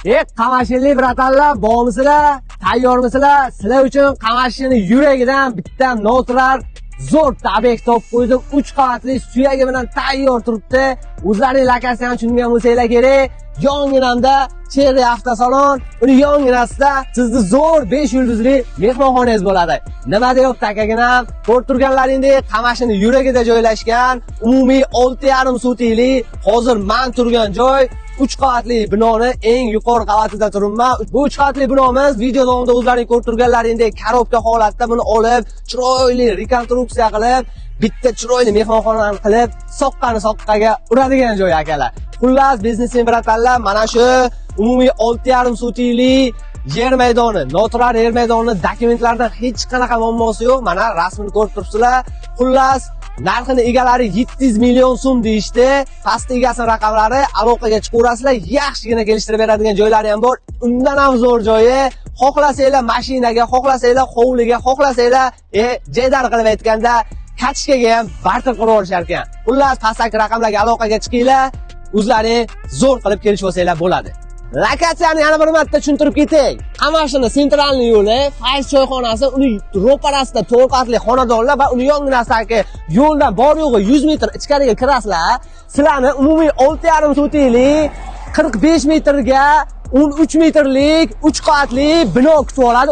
Qamashinli bratanlar, bormisizlar? Tayyormisizlar? Sizlar uchun Qamashinning yuragidan bitta noturar zo'r tabek topib qo'ydim. 3 qavatli suyagi bilan tayyor turibdi. O'zlaring lokatsiyani tushungan bo'lsanglar kerak. Yonginamda Cherry avtosalon, uni yonginasida sizni zo'r 5 yulduzli mehmonxonangiz bo'ladi. Nima deyapti akaginam? Ko'rib turganlaringdek Qamashinning yuragida joylashgan, umumiy 6,5 sotiklik, hozir men turgan joy 3 qavatli binoni eng yuqori qavatida turibman. Bu 3 qavatli binomiz video davomida o'zlaring ko'rib turganlaringdek korobka holatda buni olib, chiroyli rekonstruksiya qilib, bitta chiroyli mehmonxonani qilib, soqqani soqqaga uradigan joy akalar. Xullas, biznesmen bratanlar, mana shu umumiy 6,5 sotiklik yer maydoni, noturar yer maydoni dokumentlardan hech qanaqa muammosi yo'q. Mana rasmini ko'rib turibsizlar. Xullas, narxini egalari 700 million so'm deyishdi. Pastda egasining raqamlari, aloqaga chiqaverasizlar, yaxshigina kelishtirib beradigan joylari ham bor. Undan ham zo'r joyi. Xohlasanglar mashinaga, xohlasanglar hovliga, xohlasanglar jaydar qilib aytganda kachkaga ham barter qilib olishar ekan. Xullas, pastdagi raqamlarga aloqaga chiqinglar. O'zlaring zo'r qilib kelishib olsanglar bo'ladi. Lokatsiyani yana bir marta tushuntirib ketay. Qamashinning sentralniy yo'li, Fayz choyxonasi, uning ro'parasida 4 qavatli xonadonlar va uning yonginasidagi yo'ldan bor yo'g'i 100 metr ichkariga kirasizlar. Sizlarni umumiy 6,5 sotiklik 45 metrga 13 metrlik 3 qavatli bino kutib oladi.